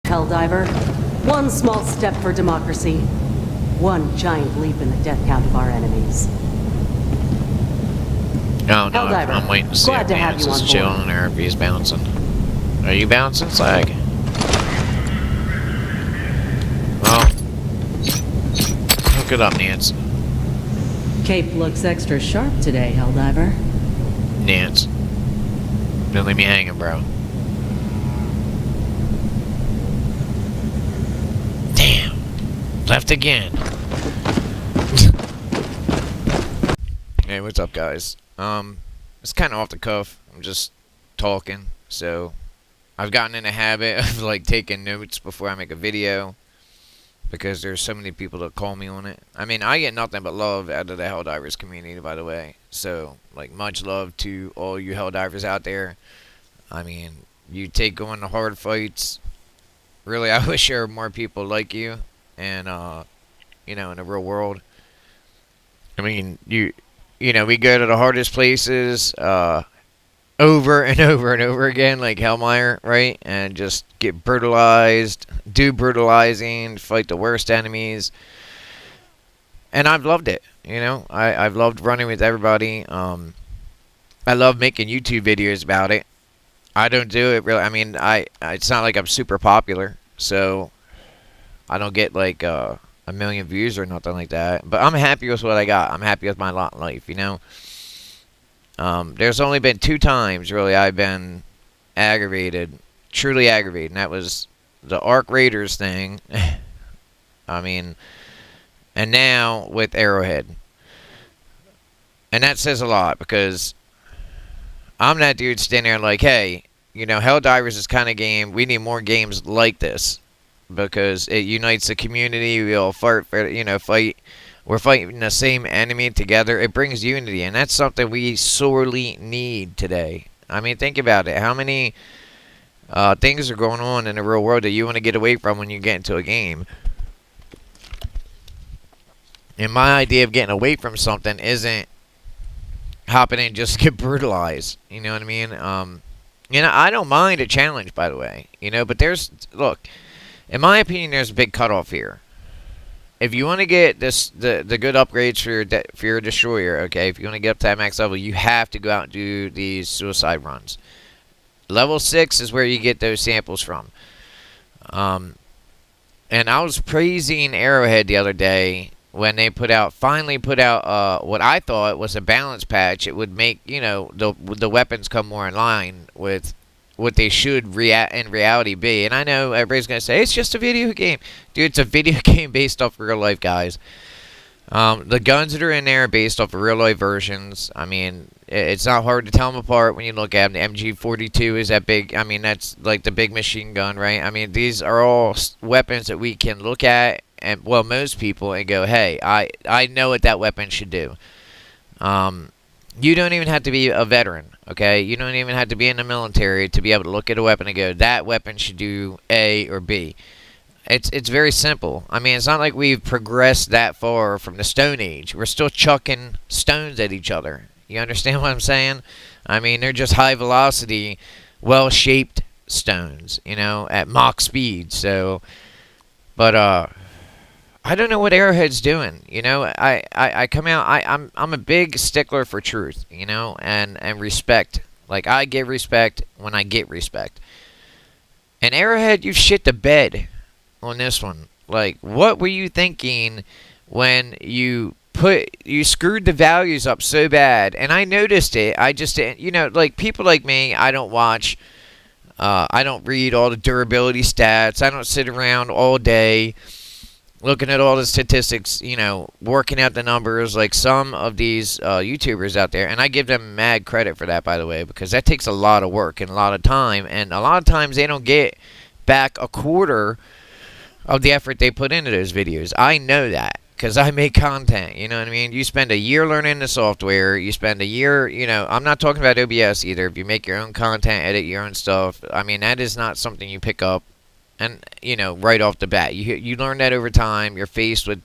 HellDiver. One small step for democracy. One giant leap in the death count of our enemies. No, HellDiver, I'm waiting to see glad if to have Vance you is on chilling board. or if he's bouncing. Are you bouncing, Slag? Well, hook it up, Nance. Cape looks extra sharp today, HellDiver. Nance. Don't leave me hanging, bro. Damn. Left again. Hey, what's up, guys? It's kind of off the cuff. I'm just talking, so I've gotten in a habit of like taking notes before I make a video because there's so many people that call me on it. I mean, I get nothing but love out of the HellDivers community, by the way. So, like, much love to all you HellDivers out there. I mean, you take on the hard fights. Really, I wish there were more people like you, and you know, in the real world. I mean, you know, we go to the hardest places, over and over and over again, like Hellmire, right? And just get brutalized, do brutalizing, fight the worst enemies. And I've loved it, you know? I've loved running with everybody. I love making YouTube videos about it. I don't do it really. I mean, it's not like I'm super popular, so I don't get like a million views or nothing like that. But I'm happy with what I got. I'm happy with my lot in life, you know? There's only been 2 times, really, I've been aggravated, truly aggravated, and that was the Arc Raiders thing, I mean, and now with Arrowhead. And that says a lot, because I'm that dude standing there like, hey, you know, HellDivers is kind of game, we need more games like this, because it unites the community, we all fight, we're fighting the same enemy together. It brings unity, and that's something we sorely need today. I mean, think about it. How many things are going on in the real world that you want to get away from when you get into a game? And my idea of getting away from something isn't hopping in and just get brutalized. You know what I mean? You know, I don't mind a challenge, by the way. You know, but look, in my opinion, there's a big cutoff here. If you want to get the good upgrades for your destroyer, okay, if you want to get up to that max level, you have to go out and do these suicide runs. Level 6 is where you get those samples from. And I was praising Arrowhead the other day when they finally put out what I thought was a balance patch. It would make, you know, the weapons come more in line with what they should in reality be. And I know everybody's going to say, it's just a video game. Dude, it's a video game based off real life, guys. The guns that are in there are based off of real life versions. I mean, it's not hard to tell them apart when you look at them. The MG42 is that big. I mean, that's like the big machine gun, right? I mean, these are all weapons that we can look at, and well, most people, and go, hey, I know what that weapon should do. You don't even have to be a veteran, okay? You don't even have to be in the military to be able to look at a weapon and go, that weapon should do A or B. It's very simple. I mean, it's not like we've progressed that far from the Stone Age. We're still chucking stones at each other. You understand what I'm saying? I mean, they're just high velocity, well-shaped stones, you know, at Mach speed. So, but I don't know what Arrowhead's doing. You know, I come out. I'm a big stickler for truth. You know, and respect. Like, I give respect when I get respect. And Arrowhead, you've shit the bed on this one. Like, what were you thinking when you screwed the values up so bad? And I noticed it. I just, you know, like, people like me, I don't watch. I don't read all the durability stats. I don't sit around all day looking at all the statistics, you know, working out the numbers like some of these YouTubers out there. And I give them mad credit for that, by the way, because that takes a lot of work and a lot of time. And a lot of times they don't get back a quarter of the effort they put into those videos. I know that because I make content. You know what I mean? You spend a year learning the software. You spend a year, you know, I'm not talking about OBS either. If you make your own content, edit your own stuff, I mean, that is not something you pick up and, you know, right off the bat. You learn that over time. You're faced with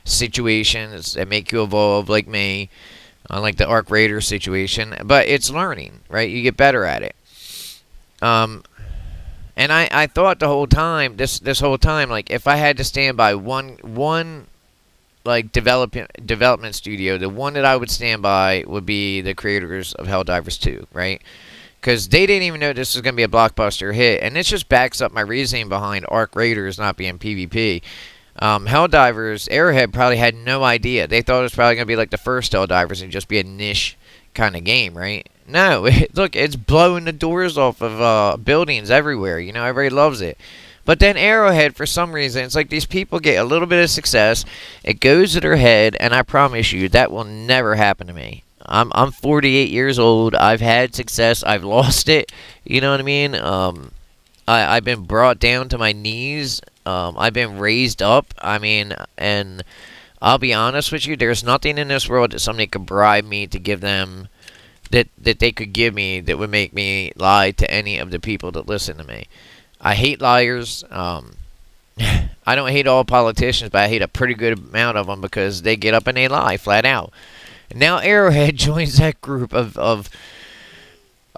situations that make you evolve, like me, like the Arc Raider situation. But it's learning, right? You get better at it. And And I thought the whole time, this whole time, like, if I had to stand by one like development studio, the one that I would stand by would be the creators of HellDivers 2, right? Because they didn't even know this was going to be a blockbuster hit, and this just backs up my reasoning behind Arc Raiders not being PvP. HellDivers, Arrowhead probably had no idea. They thought it was probably going to be like the first HellDivers and just be a niche kind of game, right? No, look, it's blowing the doors off of buildings everywhere. You know, everybody loves it. But then Arrowhead, for some reason, it's like these people get a little bit of success, it goes to their head, and I promise you, that will never happen to me. I'm 48 years old. I've had success. I've lost it. You know what I mean? I've been brought down to my knees. I've been raised up. I mean, and I'll be honest with you, there's nothing in this world that somebody could bribe me to give them, that they could give me, that would make me lie to any of the people that listen to me. I hate liars. I don't hate all politicians, but I hate a pretty good amount of them because they get up and they lie flat out. And now Arrowhead joins that group of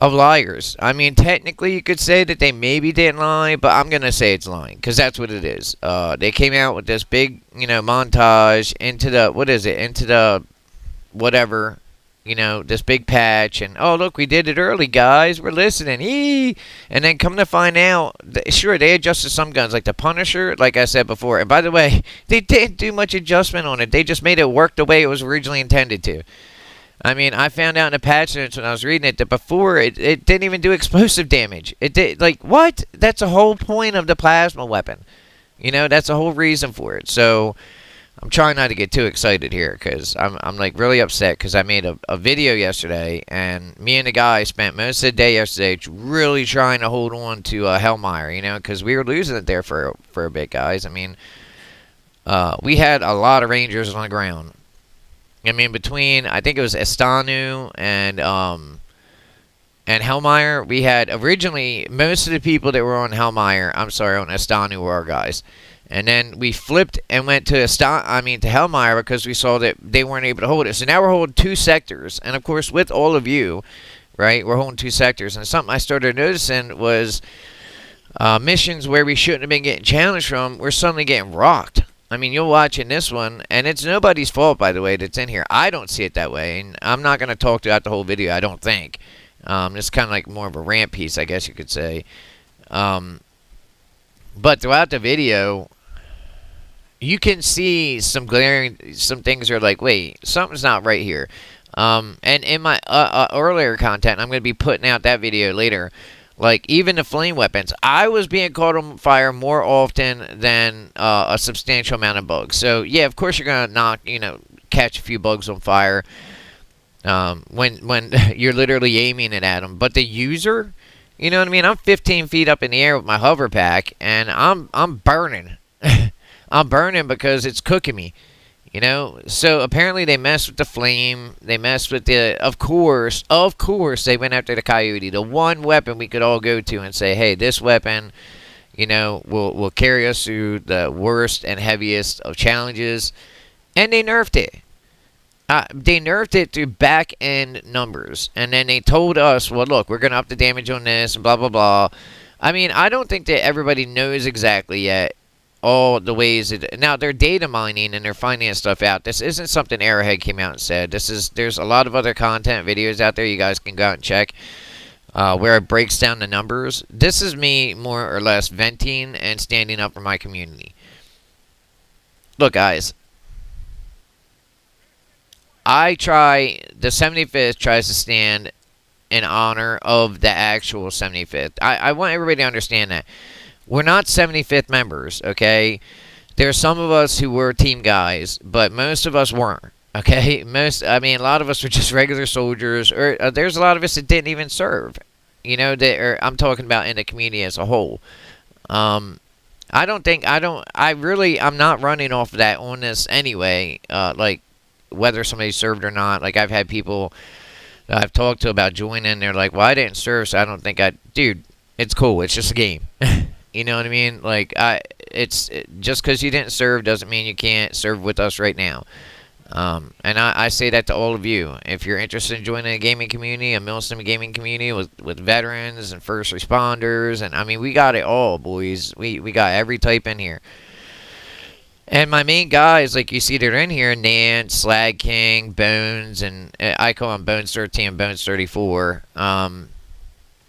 liars. I mean, technically you could say that they maybe didn't lie, but I'm going to say it's lying because that's what it is. They came out with this big, montage into the whatever, this big patch, and oh look, we did it early, guys, we're listening, eee! And then come to find out, sure, they adjusted some guns, like the Punisher, like I said before, and by the way, they didn't do much adjustment on it, they just made it work the way it was originally intended to. I mean, I found out in the patch notes when I was reading it that before it didn't even do explosive damage. It did, like, what? That's the whole point of the plasma weapon. That's the whole reason for it. So I'm trying not to get too excited here because I'm like really upset because I made a video yesterday and me and the guy spent most of the day yesterday really trying to hold on to Hellmire, because we were losing it there for a bit, guys. I mean, we had a lot of Rangers on the ground. I mean, between, I think it was Estanu and Hellmire, we had originally most of the people that were on Estanu were our guys. And then we flipped and went to Hellmire because we saw that they weren't able to hold it. So now we're holding 2 sectors. And of course, with all of you, right, we're holding 2 sectors. And something I started noticing was missions where we shouldn't have been getting challenged from, we're suddenly getting rocked. I mean, you'll watch in this one, and it's nobody's fault, by the way, that's in here. I don't see it that way, and I'm not going to talk throughout the whole video, I don't think. It's kind of like more of a rant piece, I guess you could say. But throughout the video, you can see some things are like, wait, something's not right here. And in my earlier content, I'm going to be putting out that video later. Like, even the flame weapons, I was being caught on fire more often than a substantial amount of bugs. So, yeah, of course you're going to catch a few bugs on fire when you're literally aiming it at them. But the user, you know what I mean? I'm 15 feet up in the air with my hover pack, and I'm burning. I'm burning because it's cooking me. So apparently they messed with the flame. They messed with of course, they went after the Coyote. The one weapon we could all go to and say, hey, this weapon, will carry us through the worst and heaviest of challenges. And they nerfed it. They nerfed it through back-end numbers. And then they told us, well, look, we're going to up the damage on this and blah, blah, blah. I mean, I don't think that everybody knows exactly yet all the ways now they're data mining and they're finding this stuff out. This isn't something Arrowhead came out and said. There's a lot of other content videos out there you guys can go out and check where it breaks down the numbers. This is me more or less venting and standing up for my community. Look, guys, the 75th tries to stand in honor of the actual 75th. I want everybody to understand that. We're not 75th members, okay? There's some of us who were team guys, but most of us weren't, okay? A lot of us were just regular soldiers, or there's a lot of us that didn't even serve, I'm talking about in the community as a whole. I'm not running off of that on this anyway, like, whether somebody served or not. Like, I've had people that I've talked to about joining, they're like, well, I didn't serve, so I don't think dude, it's cool, it's just a game. You know what I mean? Like, it's just because you didn't serve doesn't mean you can't serve with us right now. And I say that to all of you. If you're interested in joining a gaming community, a Milsim gaming community with veterans and first responders, and I mean, we got it all, boys. We got every type in here. And my main guys, like you see, they're in here: Nance, Slag King, Bones, and I call them Bones 13 and Bones 34.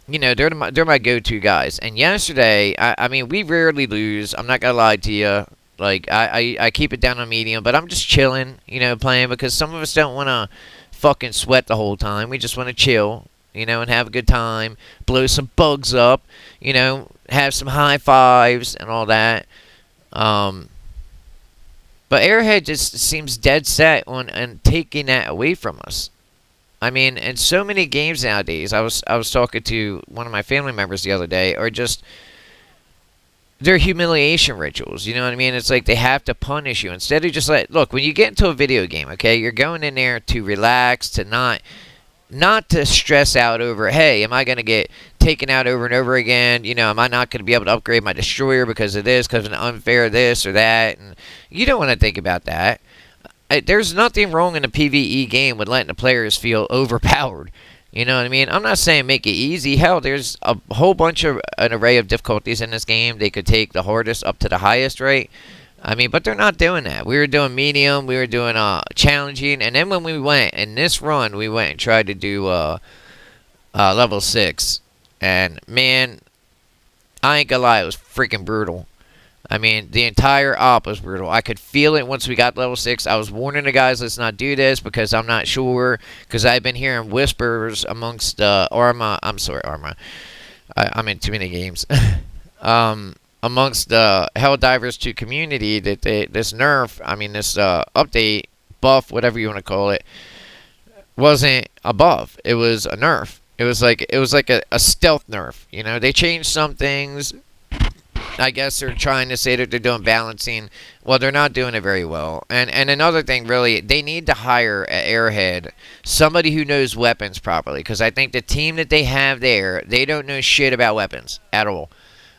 You know, they're my go-to guys. And yesterday, I mean, we rarely lose. I'm not gonna lie to you. Like, I keep it down on medium, but I'm just chilling, you know, playing, because some of us don't want to fucking sweat the whole time. We just want to chill, you know, and have a good time, blow some bugs up, you know, have some high fives and all that. But Airhead just seems dead set on taking that away from us. I mean, in so many games nowadays, I was talking to one of my family members the other day, or just they're humiliation rituals. You know what I mean? It's like they have to punish you instead of just look, when you get into a video game, okay, you're going in there to relax, to not to stress out over, hey, am I going to get taken out over and over again? You know, am I not going to be able to upgrade my destroyer because of this, because of an unfair this or that? And you don't want to think about that. There's nothing wrong in a PvE game with letting the players feel overpowered. You know what I mean? I'm not saying make it easy. Hell, there's a whole bunch of an array of difficulties in this game. They could take the hardest up to the highest, right? I mean, but they're not doing that. We were doing medium. We were doing challenging. And then when we went, in this run, we went and tried to do level 6. And, man, I ain't gonna lie, it was freaking brutal. I mean, the entire op was brutal. I could feel it once we got level 6. I was warning the guys, let's not do this, because I'm not sure. Because I've been hearing whispers amongst Arma. I'm sorry, Arma. I'm in too many games. Amongst the HellDivers 2 community that this nerf, I mean this update, buff, whatever you want to call it, wasn't a buff. It was a nerf. It was like a stealth nerf. You know, they changed some things. I guess they're trying to say that they're doing balancing. Well, they're not doing it very well. And another thing, really, they need to hire at Airhead somebody who knows weapons properly, because I think the team that they have there, they don't know shit about weapons at all.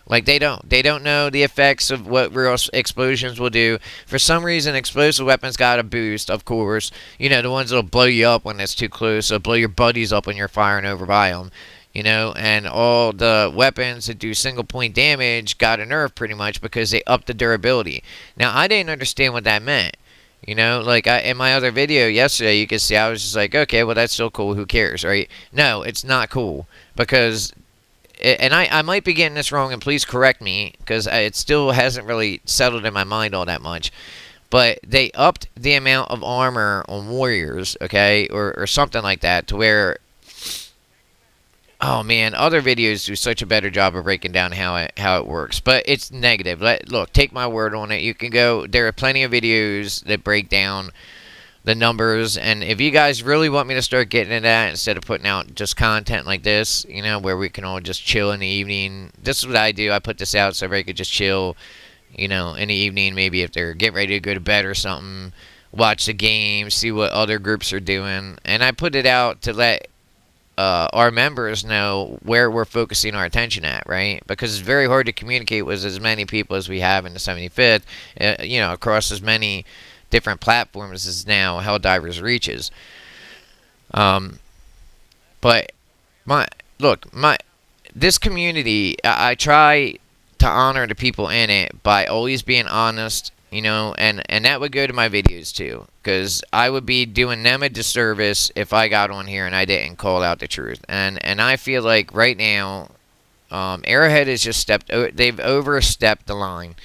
Like, they don't know the effects of what real explosions will do. For some reason, explosive weapons got a boost, of course. You know, the ones that'll blow you up when it's too close, or blow your buddies up when you're firing over by them. You know, and all the weapons that do single point damage got a nerf pretty much because they upped the durability. Now, I didn't understand what that meant. You know, like in my other video yesterday, you could see I was just like, okay, well, that's still cool. Who cares, right? No, it's not cool, because... And I might be getting this wrong, and please correct me, because it still hasn't really settled in my mind all that much. But they upped the amount of armor on warriors, okay, or something like that, to where, oh man, other videos do such a better job of breaking down how it works. But it's negative. Look, take my word on it. You can go. There are plenty of videos that break down the numbers, and if you guys really want me to start getting into that instead of putting out just content like this, you know, where we can all just chill in the evening, this is what I do. I put this out so everybody could just chill, you know, in the evening, maybe if they're getting ready to go to bed or something, watch the game, see what other groups are doing. And I put it out to let our members know where we're focusing our attention at, right? Because it's very hard to communicate with as many people as we have in the 75th, you know, across as many different platforms as now HellDivers reaches. But this community, I try to honor the people in it by always being honest, you know, and that would go to my videos too, because I would be doing them a disservice if I got on here and I didn't call out the truth. And I feel like right now, Airhead has just they've overstepped the line.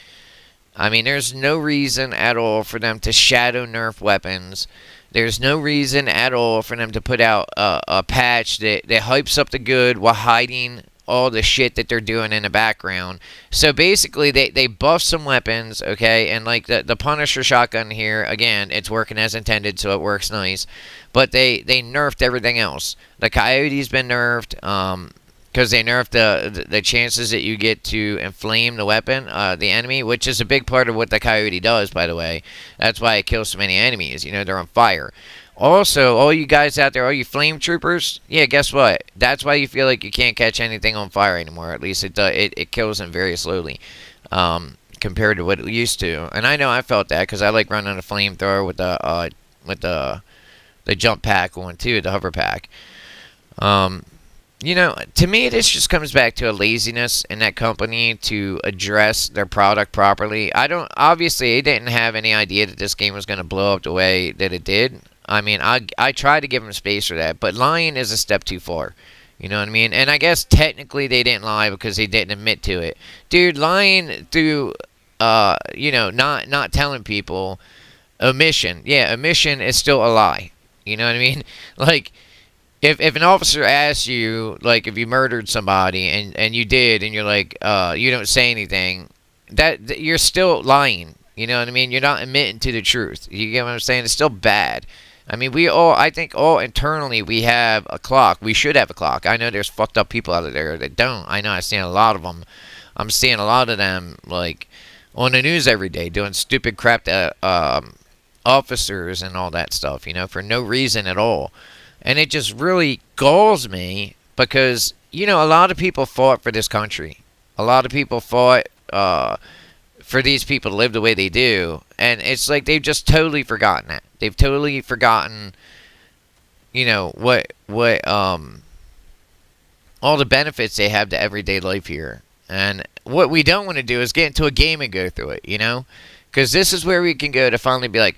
I mean, there's no reason at all for them to shadow nerf weapons. There's no reason at all for them to put out a patch that hypes up the good while hiding all the shit that they're doing in the background. So basically, they buff some weapons, okay? And like the Punisher shotgun here, again, it's working as intended, so it works nice. But they nerfed everything else. The Coyote's been nerfed, because they nerfed the chances that you get to inflame the weapon, the enemy, which is a big part of what the Coyote does, by the way. That's why it kills so many enemies. You know, they're on fire. Also, all you guys out there, all you flame troopers, yeah, guess what? That's why you feel like you can't catch anything on fire anymore. At least it kills them very slowly, compared to what it used to. And I know I felt that, because I like running a flamethrower with the with the jump pack one too, the hover pack. Um, you know, to me, this just comes back to a laziness in that company to address their product properly. I don't, obviously, they didn't have any idea that this game was going to blow up the way that it did. I mean, I tried to give them space for that, but lying is a step too far. You know what I mean? And I guess technically they didn't lie because they didn't admit to it. Dude, lying through, you know, not telling people, omission. Yeah, omission is still a lie. You know what I mean? Like, if an officer asks you, like, if you murdered somebody and you did, and you're like, you don't say anything, that you're still lying. You know what I mean? You're not admitting to the truth. You get what I'm saying? It's still bad. I mean, I think all internally we have a clock. We should have a clock. I know there's fucked up people out there that don't. I know I've seen a lot of them. I'm seeing a lot of them, like, on the news every day doing stupid crap to officers and all that stuff, you know, for no reason at all. And it just really galls me because, you know, a lot of people fought for this country. A lot of people fought for these people to live the way they do. And it's like they've just totally forgotten that. They've totally forgotten, you know, what all the benefits they have to everyday life here. And what we don't want to do is get into a game and go through it, you know? Because this is where we can go to finally be like,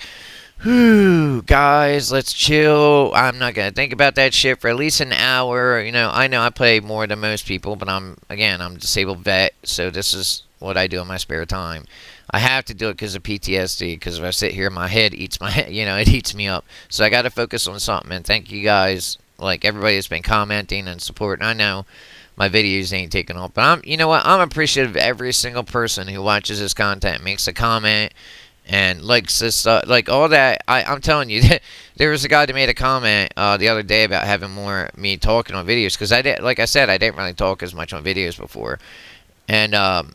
whew, guys, let's chill. I'm not going to think about that shit for at least an hour. You know I play more than most people, but I'm a disabled vet, so this is what I do in my spare time. I have to do it because of PTSD, because if I sit here, my head eats my head, you know, it eats me up. So I got to focus on something, and thank you guys, like everybody has been commenting and supporting. I know my videos ain't taking off, but you know what? I'm appreciative of every single person who watches this content, makes a comment, and likes this, like all that. I'm telling you, there was a guy that made a comment the other day about having more me talking on videos, because like I said, I didn't really talk as much on videos before, and I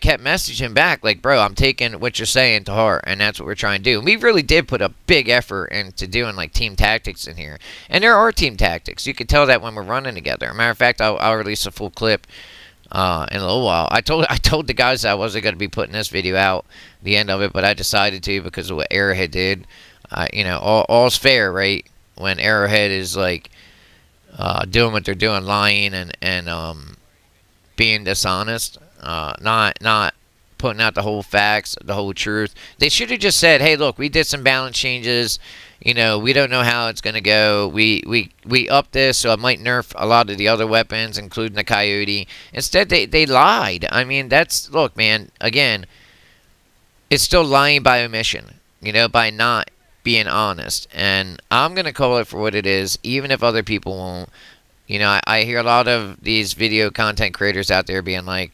kept messaging back like, bro, I'm taking what you're saying to heart, and that's what we're trying to do. And we really did put a big effort into doing like team tactics in here, and there are team tactics. You can tell that when we're running together. Matter of fact, I'll release a full clip in a little while. I told the guys that I wasn't going to be putting this video out, the end of it, but I decided to because of what Arrowhead did. You know, all's fair, right? When Arrowhead is like doing what they're doing, lying and being dishonest. Not putting out the whole facts, the whole truth. They should have just said, hey, look, we did some balance changes. You know, we don't know how it's going to go. We upped this, so it might nerf a lot of the other weapons, including the Coyote. Instead, they lied. I mean, look, man, again, it's still lying by omission, you know, by not being honest. And I'm going to call it for what it is, even if other people won't. You know, I hear a lot of these video content creators out there being like,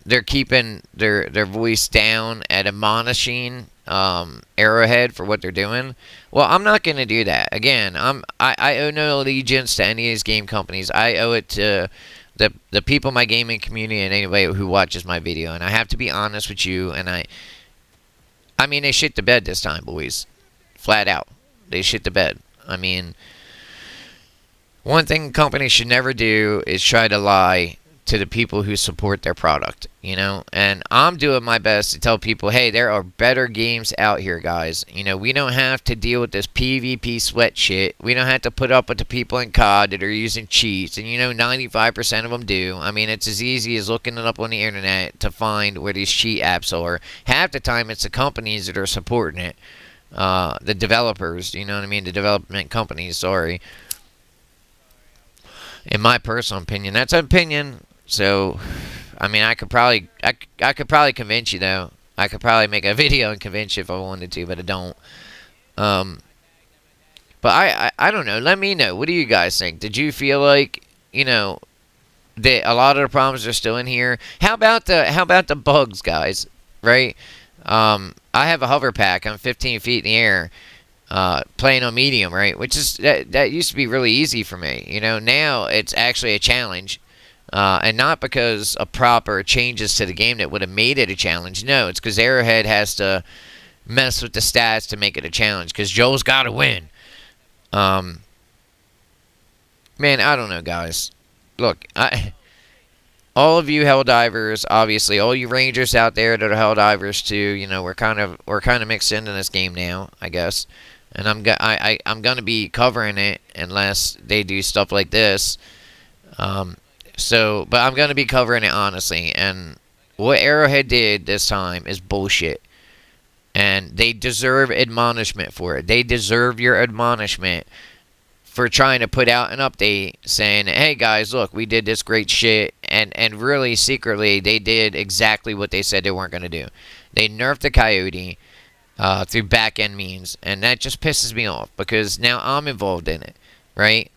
they're keeping their voice down at admonishing Arrowhead for what they're doing. Well, I'm not going to do that. Again, I owe no allegiance to any of these game companies. I owe it to the people in my gaming community and anybody who watches my video. And I have to be honest with you. And I mean, they shit the bed this time, boys. Flat out. They shit the bed. I mean, one thing companies should never do is try to lie to the people who support their product, you know? And I'm doing my best to tell people, hey, there are better games out here, guys. You know, we don't have to deal with this PvP sweat shit. We don't have to put up with the people in COD that are using cheats. And, you know, 95% of them do. I mean, it's as easy as looking it up on the internet to find where these cheat apps are. Half the time, it's the companies that are supporting it. The developers, you know what I mean? The development companies, sorry. In my personal opinion, that's an opinion. So, I mean, I could probably convince you, though. I could probably make a video and convince you if I wanted to, but I don't. But I don't know. Let me know. What do you guys think? Did you feel like, you know, that a lot of the problems are still in here? How about the bugs, guys? Right? I have a hover pack. I'm 15 feet in the air. Playing on medium, right? Which is that used to be really easy for me. You know, now it's actually a challenge. And not because of proper changes to the game that would have made it a challenge. No, it's because Arrowhead has to mess with the stats to make it a challenge. Because Joel's got to win. Man, I don't know, guys. Look, all of you HellDivers, obviously, all you Rangers out there that are HellDivers too, you know, we're kind of mixed into this game now, I guess. And I'm gonna be covering it unless they do stuff like this. Um, but I'm gonna be covering it honestly. And what Arrowhead did this time is bullshit, and they deserve admonishment for it. They deserve your admonishment for trying to put out an update saying, "Hey guys, look, we did this great shit," and really secretly they did exactly what they said they weren't gonna do. They nerfed the Coyote through back end means, and that just pisses me off because now I'm involved in it, right?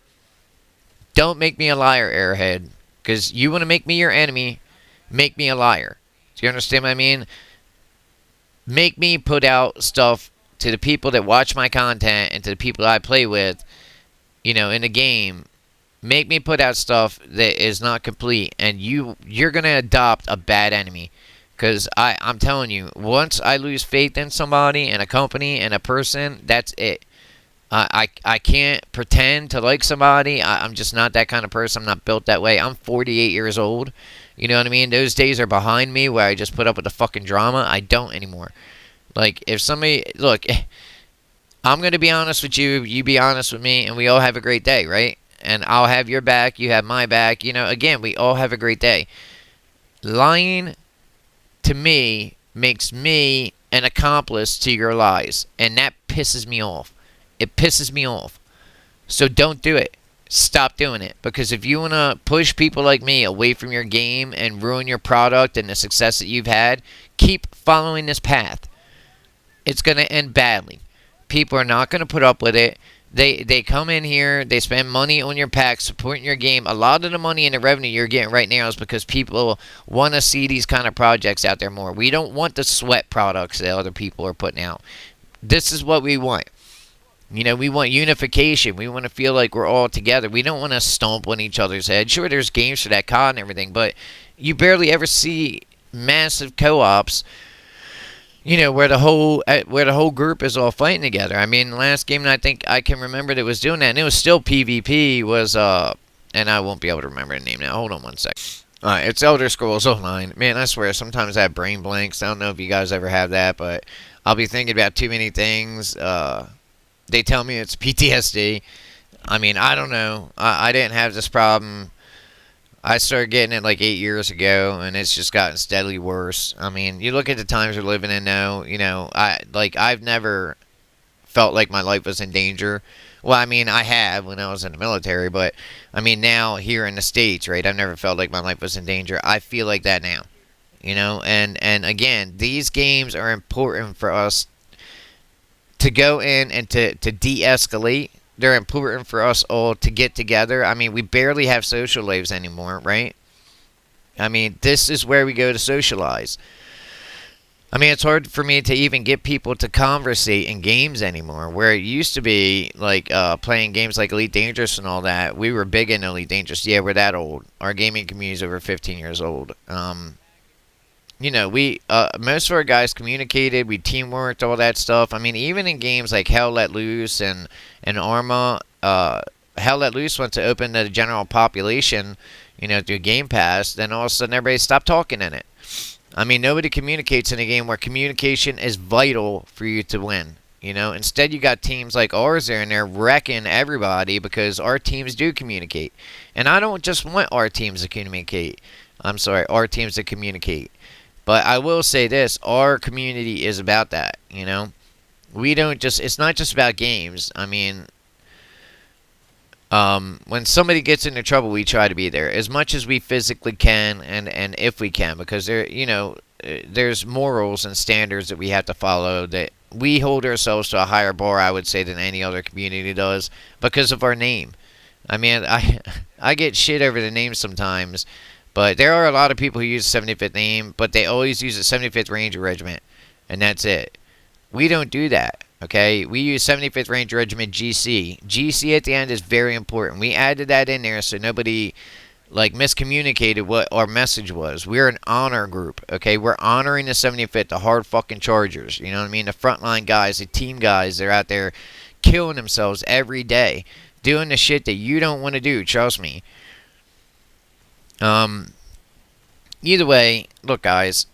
Don't make me a liar, Airhead, because you want to make me your enemy. Make me a liar. Do you understand what I mean? Make me put out stuff to the people that watch my content and to the people that I play with, you know, in the game. Make me put out stuff that is not complete, and you're gonna adopt a bad enemy. Because I'm telling you, once I lose faith in somebody and a company and a person, that's it. I can't pretend to like somebody. I'm just not that kind of person. I'm not built that way. I'm 48 years old. You know what I mean? Those days are behind me where I just put up with the fucking drama. I don't anymore. Like, if somebody... Look, I'm going to be honest with you. You be honest with me. And we all have a great day, right? And I'll have your back. You have my back. You know, again, we all have a great day. Lying to me makes me an accomplice to your lies. And that pisses me off. It pisses me off. So don't do it. Stop doing it. Because if you want to push people like me away from your game and ruin your product and the success that you've had, keep following this path. It's going to end badly. People are not going to put up with it. They come in here, they spend money on your packs, supporting your game. A lot of the money and the revenue you're getting right now is because people want to see these kind of projects out there more. We don't want the sweat products that other people are putting out. This is what we want. You know, we want unification. We want to feel like we're all together. We don't want to stomp on each other's head. Sure, there's games for that COD and everything, but you barely ever see massive co-ops, you know, where the whole group is all fighting together. I mean, last game I think I can remember that was doing that, and it was still PvP, was, and I won't be able to remember the name now. Hold on one sec. Alright, it's Elder Scrolls Online. Man, I swear, sometimes I have brain blanks. I don't know if you guys ever have that, but I'll be thinking about too many things. They tell me it's PTSD. I mean, I don't know. I didn't have this problem. I started getting it like 8 years ago, and it's just gotten steadily worse. I mean, you look at the times we're living in now, you know, I've never felt like my life was in danger. Well, I mean, I have when I was in the military, but I mean, now here in the States, right, I've never felt like my life was in danger. I feel like that now, you know, and again, these games are important for us to go in and to de-escalate. They're important for us all to get together. I mean, we barely have social lives anymore, right? I mean, this is where we go to socialize. I mean, it's hard for me to even get people to conversate in games anymore. Where it used to be, like, playing games like Elite Dangerous and all that. We were big in Elite Dangerous. Yeah, we're that old. Our gaming community is over 15 years old. You know, we most of our guys communicated, we teamworked, all that stuff. I mean, even in games like Hell Let Loose and Arma, Hell Let Loose went to open to the general population, you know, through Game Pass. Then all of a sudden, everybody stopped talking in it. I mean, nobody communicates in a game where communication is vital for you to win. You know, instead you got teams like ours there, and they're wrecking everybody because our teams do communicate. And I don't just want our teams to communicate. I'm sorry, our teams to communicate. But I will say this, our community is about that, you know. We don't just, it's not just about games. I mean, when somebody gets into trouble, we try to be there as much as we physically can and if we can, because there, you know, there's morals and standards that we have to follow, that we hold ourselves to a higher bar, I would say, than any other community does because of our name. I mean, I get shit over the name sometimes. But there are a lot of people who use the 75th name, but they always use the 75th Ranger Regiment, and that's it. We don't do that, okay? We use 75th Ranger Regiment GC. GC at the end is very important. We added that in there so nobody, like, miscommunicated what our message was. We're an honor group, okay? We're honoring the 75th, the hard fucking Chargers, you know what I mean? The frontline guys, the team guys, they're out there killing themselves every day, doing the shit that you don't want to do, trust me. either way, look, guys,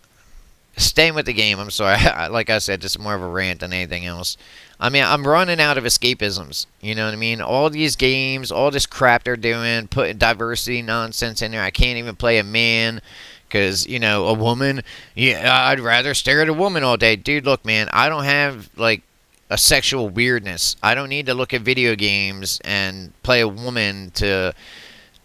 staying with the game. I'm sorry. Like I said, this is more of a rant than anything else. I mean, I'm running out of escapisms. You know what I mean? All these games, all this crap they're doing, putting diversity nonsense in there. I can't even play a man because, you know, a woman. Yeah, I'd rather stare at a woman all day. Dude, look, man, I don't have, like, a sexual weirdness. I don't need to look at video games and play a woman to...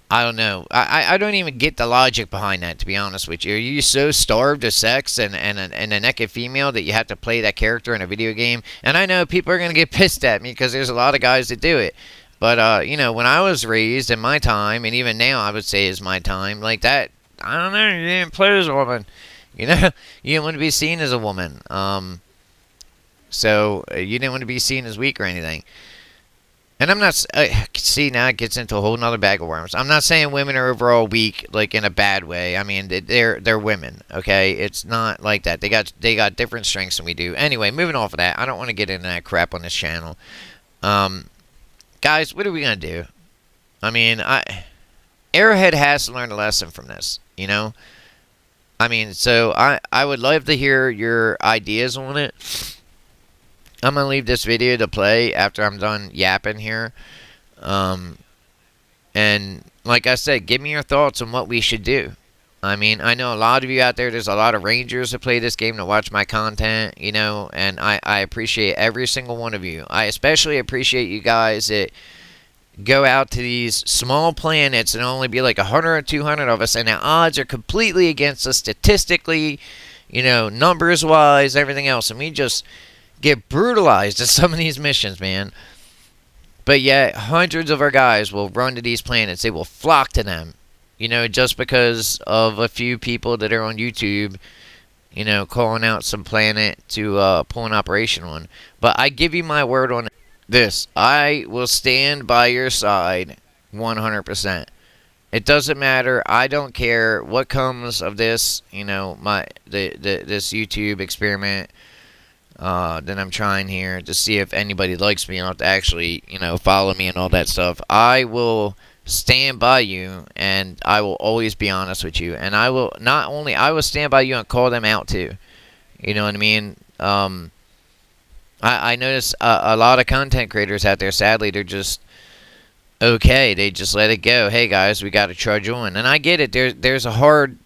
I don't know. I don't even get the logic behind that, to be honest with you. Are you so starved of sex and a naked female that you have to play that character in a video game? And I know people are going to get pissed at me because there's a lot of guys that do it. But, you know, when I was raised in my time, and even now I would say is my time, like that, I don't know, you didn't play as a woman. You know, you didn't want to be seen as a woman. So you didn't want to be seen as weak or anything. And I'm not, see, now it gets into a whole nother bag of worms. I'm not saying women are overall weak, like, in a bad way. I mean, they're women, okay? It's not like that. They got different strengths than we do. Anyway, moving off of that, I don't want to get into that crap on this channel. Guys, what are we going to do? I mean, Arrowhead has to learn a lesson from this, you know? I mean, so I would love to hear your ideas on it. I'm going to leave this video to play after I'm done yapping here. And like I said, give me your thoughts on what we should do. I mean, I know a lot of you out there's a lot of Rangers that play this game to watch my content, you know, and I appreciate every single one of you. I especially appreciate you guys that go out to these small planets and only be like 100 or 200 of us, and the odds are completely against us statistically, you know, numbers-wise, everything else, and we just... get brutalized at some of these missions, man. But yet, hundreds of our guys will run to these planets. They will flock to them. You know, just because of a few people that are on YouTube, you know, calling out some planet to pull an operation on. But I give you my word on this. I will stand by your side 100%. It doesn't matter. I don't care what comes of this, you know, this YouTube experiment. Then I'm trying here to see if anybody likes me enough to actually, you know, follow me and all that stuff. I will stand by you, and I will always be honest with you. And I will not only, I will stand by you and call them out too. You know what I mean? I notice a lot of content creators out there, sadly, they're just, okay, they just let it go. Hey guys, we got to trudge on. And I get it. There's a hard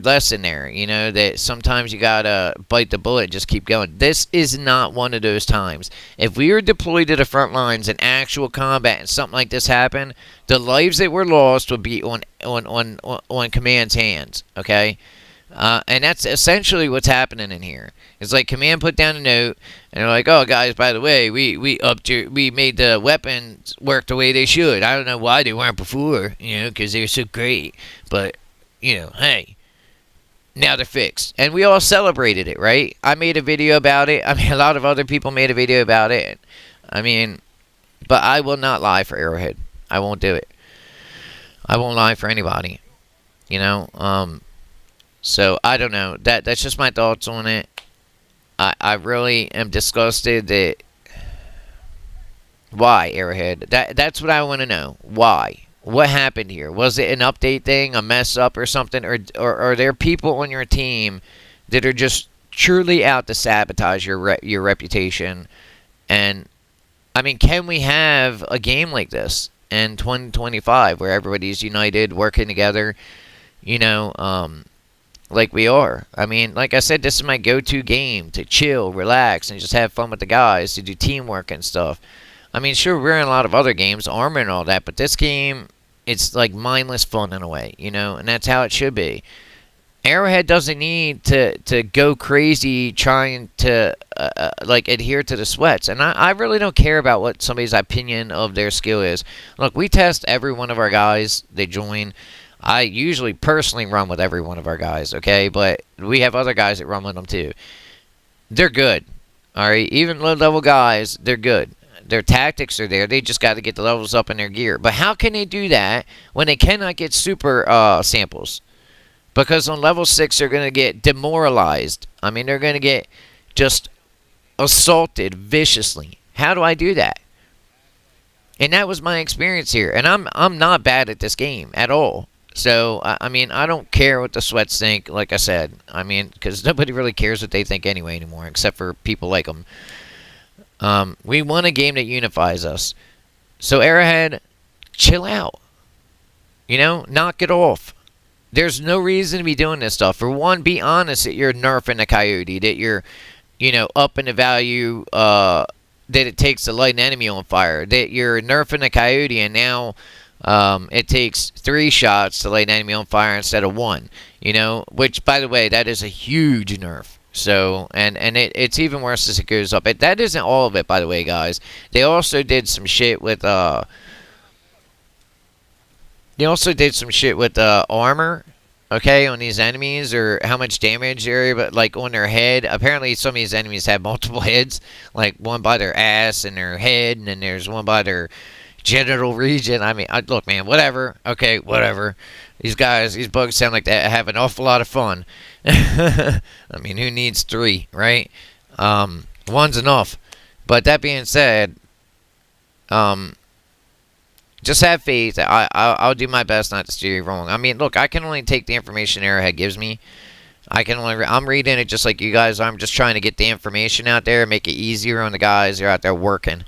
lesson there, you know, that sometimes you gotta bite the bullet and just keep going. This is not one of those times. If we were deployed to the front lines in actual combat and something like this happened, the lives that were lost would be on Command's hands, okay? And that's essentially what's happening in here. It's like Command put down a note, and they're like, "Oh, guys, by the way, we made the weapons work the way they should. I don't know why they weren't before, you know, because they're so great, but." You know, hey, now they're fixed. And we all celebrated it, right? I made a video about it. I mean, a lot of other people made a video about it. I mean, but I will not lie for Arrowhead. I won't do it. I won't lie for anybody. You know? So, I don't know. That's just my thoughts on it. I really am disgusted that... Why, Arrowhead? That's what I want to know. Why? What happened here? Was it an update thing, a mess up or something? Or are there people on your team that are just truly out to sabotage your reputation? And, I mean, can we have a game like this in 2025 where everybody's united, working together, you know, like we are? I mean, like I said, this is my go-to game to chill, relax, and just have fun with the guys, to do teamwork and stuff. I mean, sure, we're in a lot of other games, Armor and all that, but this game... it's like mindless fun in a way, you know, and that's how it should be. Arrowhead doesn't need to go crazy trying to, like, adhere to the sweats. And I really don't care about what somebody's opinion of their skill is. Look, we test every one of our guys. They join. I usually personally run with every one of our guys, okay? But we have other guys that run with them too. They're good, all right? Even low-level guys, they're good. Their tactics are there. They just got to get the levels up in their gear. But how can they do that when they cannot get super samples? Because on level 6, they're going to get demoralized. I mean, they're going to get just assaulted viciously. How do I do that? And that was my experience here. And I'm not bad at this game at all. So, I mean, I don't care what the sweats think, like I said. I mean, because nobody really cares what they think anyway anymore, except for people like them. We want a game that unifies us. So, Arrowhead, chill out. You know, knock it off. There's no reason to be doing this stuff. For one, be honest that you're nerfing the coyote, that you're, up in the value that it takes to light an enemy on fire, that you're nerfing the coyote and now it takes 3 shots to light an enemy on fire instead of 1. Which, by the way, that is a huge nerf. So, and it's even worse as it goes up. That isn't all of it, by the way, guys. They also did some shit with armor, okay, on these enemies, or how much damage they're, but like on their head. Apparently, some of these enemies have multiple heads, like one by their ass and their head, and then there's one by their genital region. I mean, look, man, whatever. Okay, whatever. These bugs sound like they have an awful lot of fun. I mean, who needs 3, right? One's enough. But that being said, just have faith. I'll do my best not to steer you wrong. I mean, look, I can only take the information Arrowhead gives me. I'm reading it just like you guys are. I'm just trying to get the information out there and make it easier on the guys who are out there working.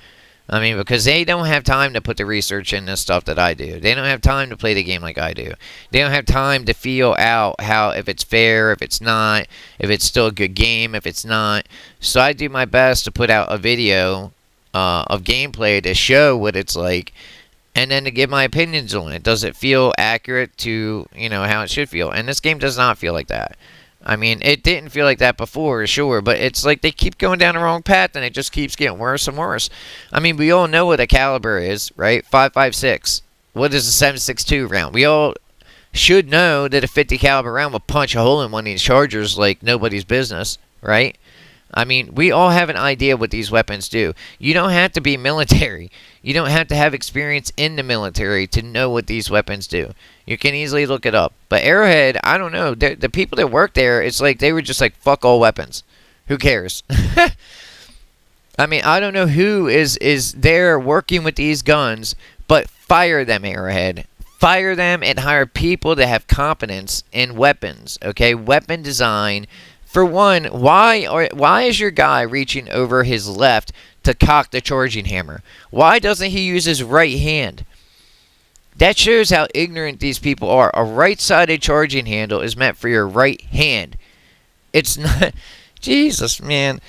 I mean, because they don't have time to put the research in this stuff that I do. They don't have time to play the game like I do. They don't have time to feel out if it's fair, if it's not, if it's still a good game, if it's not. So I do my best to put out a video of gameplay to show what it's like, and then to give my opinions on it. Does it feel accurate to, how it should feel? And this game does not feel like that. I mean, it didn't feel like that before, sure, but it's like they keep going down the wrong path, and it just keeps getting worse and worse. I mean, we all know what a caliber is, right? 5.56. What is a 7.62 round? We all should know that a 50 caliber round will punch a hole in one of these chargers like nobody's business, right? I mean, we all have an idea what these weapons do. You don't have to be military. You don't have to have experience in the military to know what these weapons do. You can easily look it up. But Arrowhead, I don't know. The people that work there, it's like they were just like, fuck all weapons. Who cares? I mean, I don't know who is there working with these guns, but fire them, Arrowhead. Fire them and hire people that have competence in weapons, okay? Weapon design. For one, why is your guy reaching over his left to cock the charging hammer? Why doesn't he use his right hand? That shows how ignorant these people are. A right-sided charging handle is meant for your right hand. It's not... Jesus, man.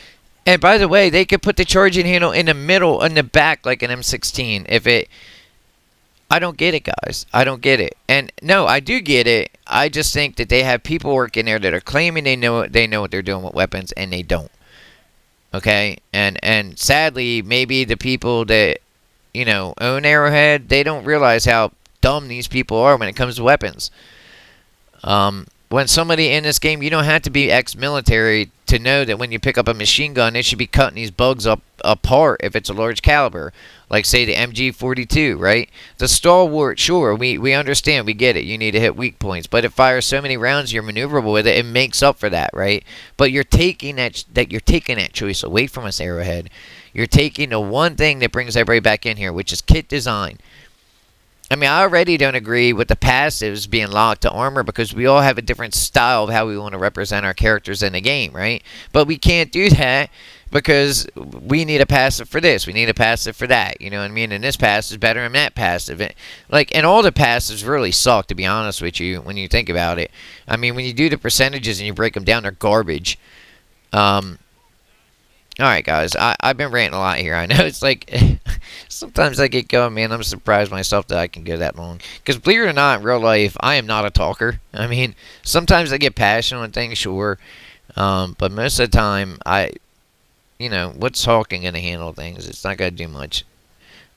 And by the way, they could put the charging handle in the middle, in the back, like an M16. I don't get it, guys. I don't get it. And no, I do get it. I just think that they have people working there that are claiming they know what they're doing with weapons, and they don't. Okay? And sadly, maybe the people that, own Arrowhead, they don't realize how dumb these people are when it comes to weapons. When somebody in this game, you don't have to be ex-military to know that when you pick up a machine gun, it should be cutting these bugs apart if it's a large caliber. Like, say, the MG42, right? The stalwart, sure, we understand, we get it. You need to hit weak points. But it fires so many rounds, you're maneuverable with it. It makes up for that, right? But you're taking that choice away from us, Arrowhead. You're taking the one thing that brings everybody back in here, which is kit design. I mean, I already don't agree with the passives being locked to armor because we all have a different style of how we want to represent our characters in the game, right? But we can't do that because we need a passive for this. We need a passive for that. You know what I mean? And this passive is better than that passive. And all the passives really suck, to be honest with you, when you think about it. I mean, when you do the percentages and you break them down, they're garbage. Alright, guys, I've been ranting a lot here. I know it's like, sometimes I get going, man. I'm surprised myself that I can go that long. Because believe it or not, in real life, I am not a talker. I mean, sometimes I get passionate on things, sure. But most of the time, what's talking going to handle things? It's not going to do much.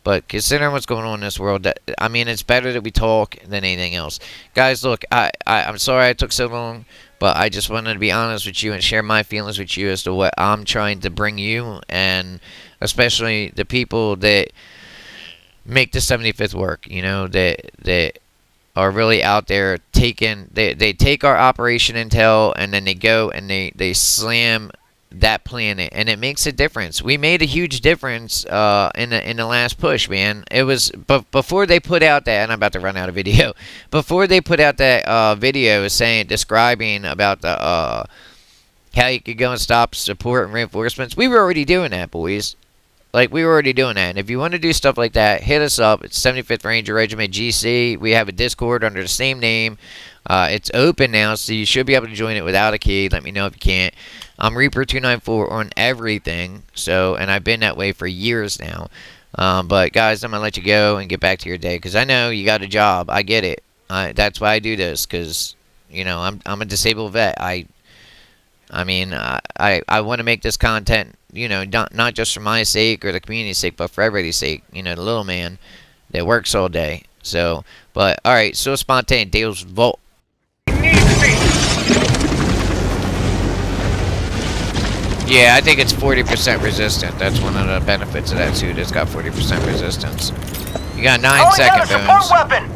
But considering what's going on in this world, I mean, it's better that we talk than anything else. Guys, look, I'm sorry I took so long. But I just wanted to be honest with you and share my feelings with you as to what I'm trying to bring you, and especially the people that make the 75th work, that are really out there taking, they take our Operation Intel, and then they go and they slam that planet, and it makes a difference. We made a huge difference in the last push, man. It was before they put out that, and I'm about to run out of video. Before they put out that video describing about the how you could go and stop support and reinforcements, we were already doing that, boys. Like, we were already doing that. And if you want to do stuff like that, hit us up. It's 75th Ranger Regiment GC. We have a Discord under the same name. It's open now, so you should be able to join it without a key. Let me know if you can't. I'm Reaper294 on everything. So, and I've been that way for years now. But guys, I'm gonna let you go and get back to your day, because I know you got a job. I get it. That's why I do this, because you know I'm a disabled vet. I want to make this content, you know, not just for my sake or the community's sake, but for everybody's sake. You know, the little man that works all day. So, but all right, so spontaneous. Deus Volt. Yeah, I think it's 40% resistant. That's one of the benefits of that suit. It's got 40% resistance. You got 9 second boons. Weapon.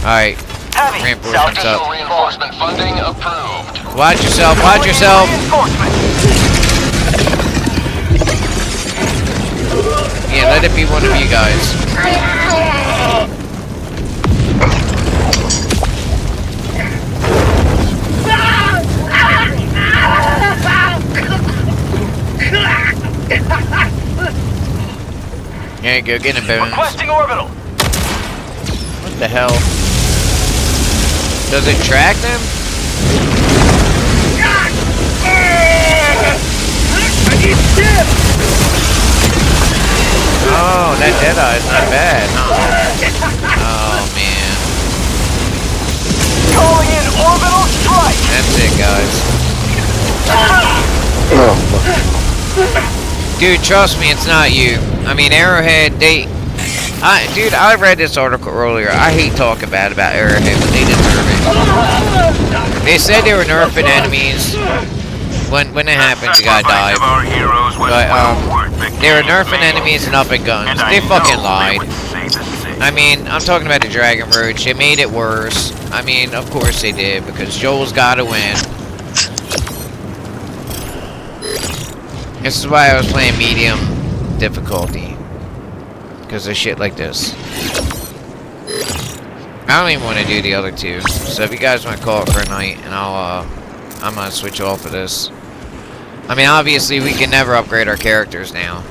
Alright. Reinforcements up. Reinforcement funding approved. Watch yourself, watch yourself. Yeah, let it be one of you guys. There you go, get him, boons. Requesting orbital. What the hell? Does it track them? Oh, that Deadeye is not bad, huh? Oh, man. Calling in orbital strike. That's it, guys. Dude, trust me, it's not you. I mean, Arrowhead, dude, I read this article earlier. I hate talking bad about Arrowhead, but they deserve it. They said they were nerfing enemies. When it happens, you gotta die. But, they were nerfing enemies and upping guns. They fucking lied. I mean, I'm talking about the Dragon Roach. They made it worse. I mean, of course they did, because Joel's gotta win. This is why I was playing medium difficulty. Because of shit like this. I don't even want to do the other two. So if you guys want to call it for a night, and I'm gonna switch off of this. I mean, obviously we can never upgrade our characters now.